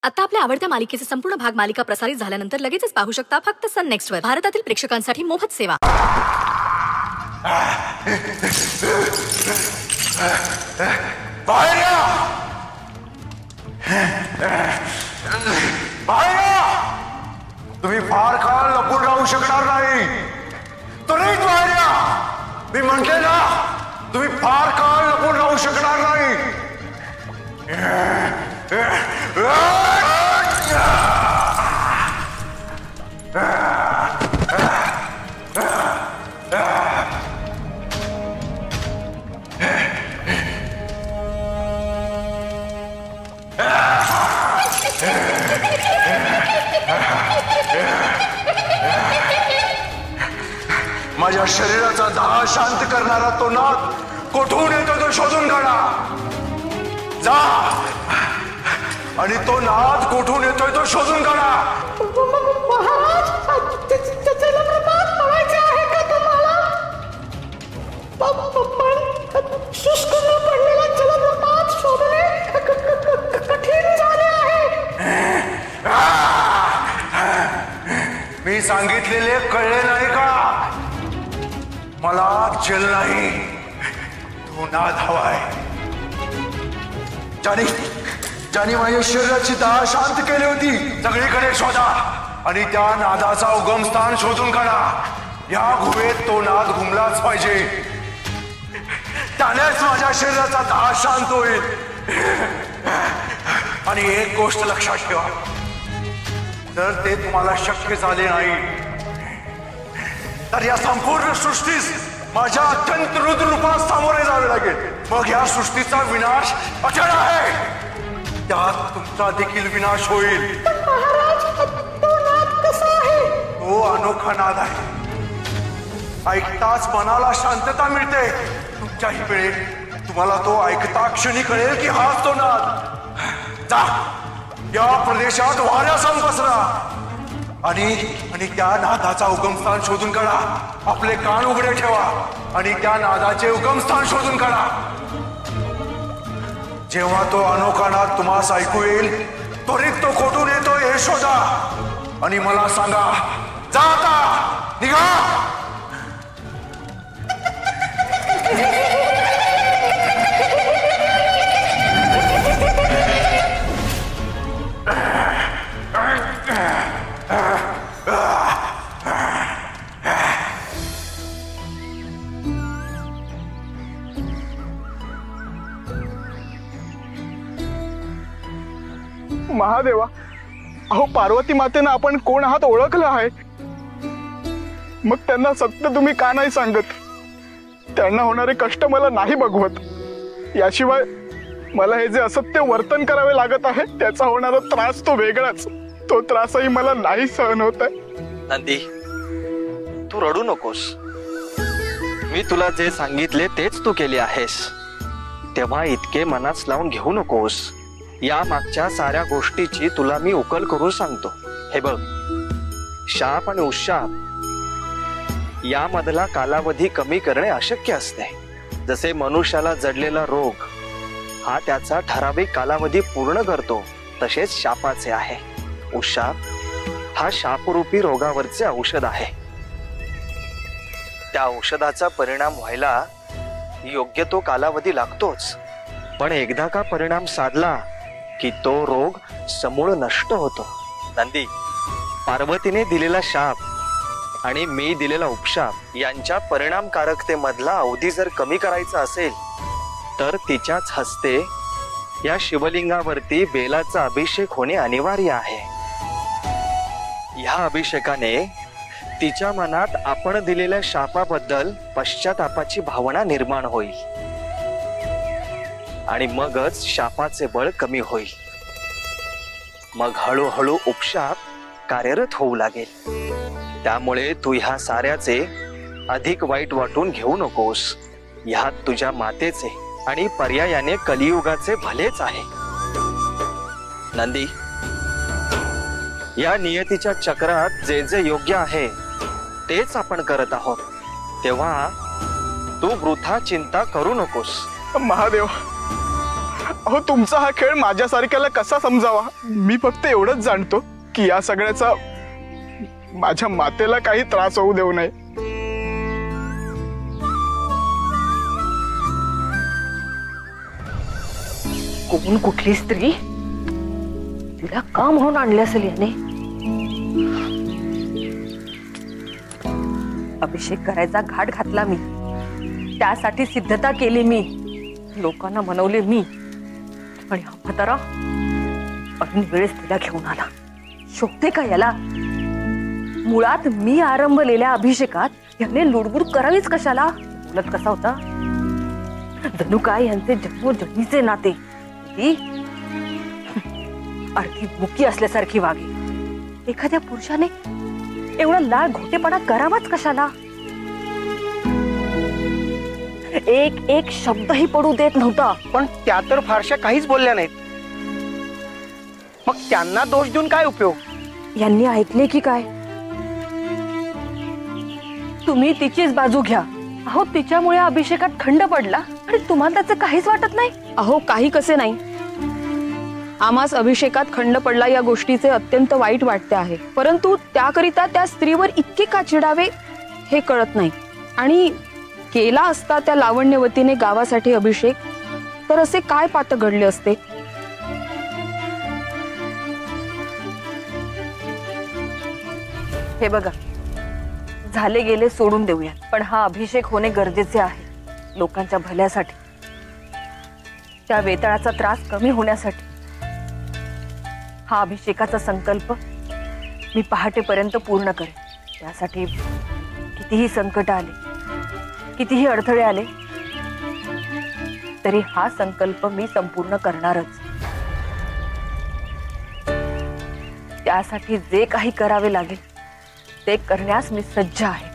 आता आपल्या आवडत्या मालिकेचे संपूर्ण भाग मालिका प्रसारित झाल्यानंतर लगेचच पाहू शकता फक्त सन नेक्स्ट वर. भारतातील प्रेक्षकांसाठी मोफत सेवा. तुम्ही फार काळ लपून राहू शकणार नाही. तरी बाहेर या. मी म्हटले ना, तुम्ही फार काळ लपून राहू शकणार नाही. माझ्या शरीराचा दाह शांत करणारा तो नाद कुठून येतो तो शोधून काढा. जा आणि तो नाद कुठून येतोय तो शोधून काढा. मी सांगितलेले कळले नाही का? मला जल नाही, तो नाद हवाय. ज्याने माझ्या शरीराची दाह शांत केली होती सगळीकडे शोधा आणि त्या नादाचा उगमस्थान शोधून काढा. या गुहेत तो नाद घुमलाच पाहिजे. त्यानेच माझ्या शरीराचा दाह शांत होईल. आणि एक गोष्ट लक्षात ठेवा, जर ते तुम्हाला शक्य झाले नाही तर या संपूर्ण सृष्टीस माझ्या अत्यंत रुद्र रूपात सामोरे जावे लागेल. मग या सृष्टीचा विनाश अचळ आहे, त्यात तुमचा देखील विनाश होईल. तो अनोखा नाद आहे. ऐकताच मनाला शांतता मिळते. तुमच्याही वेळेत तुम्हाला तो ऐकता क्षणी कळेल की हाच तो नाद. जा या प्रदेशात वाऱ्यासम पसरा आणि त्या नादाचा उगमस्थान शोधून काढा. आपले कान उघडे ठेवा आणि त्या नादाचे उगमस्थान शोधून काढा. जेव्हा तो अनोखा नाद तुम्हाला ऐकू येईल त्वरित तो कुठून येतो हे शोधा आणि मला सांगा. जा आता, निघा. महादेवा, अहो पार्वती मातेनं आपण कोण आहात ओळखलं आहे, मग त्यांना सत्य तुम्ही का नाही सांगत? त्यांना होणारे कष्ट मला नाही बघवत. याशिवाय मला हे जे असत्य वर्तन करावे लागत आहे त्याचा होणारा त्रास तो वेगळाच. तो त्रासही मला नाही सहन होत आहे. नंदी, तू रडू नकोस. मी तुला जे सांगितले तेच तू केले आहेस. तेव्हा इतके मनात लावून घेऊ नकोस. या मागच्या साऱ्या गोष्टीची तुला मी उकल करून सांगतो. हे बघ, शाप आणि उशाप यामधला कालावधी कमी करणे अशक्य असते. जसे मनुष्याला जडलेला रोग हा त्याचा ठराविक कालावधी पूर्ण करतो, तसेच शापाचे आहे. उशाप हा शापरूपी रोगावरचे औषध आहे. त्या औषधाचा परिणाम व्हायला योग्य तो कालावधी लागतोच, पण एकदा का परिणाम साधला की तो रोग समूळ नष्ट होतो. नंदी, पार्वतीने दिलेला शाप आणि मी दिलेला उपशाप यांच्या परिणामकारकतेमधला अवधी जर कमी करायचा असेल तर तिच्याच हस्ते या शिवलिंगावरती बेलाचा अभिषेक होणे अनिवार्य आहे. या अभिषेकाने तिच्या मनात आपण दिलेल्या शापाबद्दल पश्चातापाची भावना निर्माण होईल आणि मगच शापाचे बळ कमी होईल. मग हळूहळू उपशाप कार्यरत होऊ लागेल. त्यामुळे तू ह्या साऱ्याचे अधिक वाईट वाटून घेऊ नकोस. ह्यात तुझ्या मातेचे आणि पर्यायाने कलियुगाचे भलेच आहे. नंदी, या नियतीच्या चक्रात जे जे योग्य आहे तेच आपण करत आहोत. तेव्हा तू वृथा चिंता करू नकोस. महादेव, अहो तुमचा हा खेळ माझ्यासारख्याला कसा समजावा? मी फक्त एवढंच जाणतो की या सगळ्याचा माझ्या मातेला काही त्रास होऊ देऊ नये. कोण कुठली स्त्री तिला का म्हणून आणले असेल याने? अभिषेक करायचा घाट घातला मी, त्यासाठी सिद्धता केली मी, लोकांना मनवले मी, आणि हा म्हातारा ऐन वेळेस तिला घेऊन आला. शोभते का याला? मुळात मी आरंभलेल्या अभिषेकात याने लुडबुड करावीच कशाला? बोलत कसा होता जणू काय यांचे जन्मोजन्मीचे नाते. ती अर्थी मुकी असल्यासारखी वागे. एखाद्या पुरुषाने एवढा लाळ घोटेपणा करावाच कशाला? एक एक शब्दही पडू देत नव्हता. पण त्या तर फारशा काहीच बोलल्या नाहीत. मग त्यांना दोष देऊन काय उपयोग? यांनी ऐकले की काय? तुम्ही तिचीच बाजू घ्या. अहो तिच्यामुळे अभिषेकात खंड पडला आणि तुम्हाला त्याचं काहीच वाटत नाही. अहो काही कसे नाही, आम्हास अभिषेकात खंड पडला या गोष्टीचे अत्यंत वाईट वाटते आहे, परंतु त्याकरिता त्या स्त्रीवर इतके का चिडावे हे कळत नाही. आणि केला असता त्या लावण्यवतीने गावासाठी अभिषेक तर असे काय पात घडले असते? हे बघा, झाले गेले सोडून देऊया, पण हा अभिषेक होणे गरजेचे आहे लोकांच्या भल्यासाठी, त्या वेताळाचा त्रास कमी होण्यासाठी. हा अभिषेकाचा संकल्प मी पहाटेपर्यंत पूर्ण करेन. त्यासाठी कितीही संकट आले, कितीही अडथळे आले, तरी हा संकल्प मी संपूर्ण करणारच. त्यासाठी जे काही करावे लागेल ते करण्यास मी सज्ज आहे.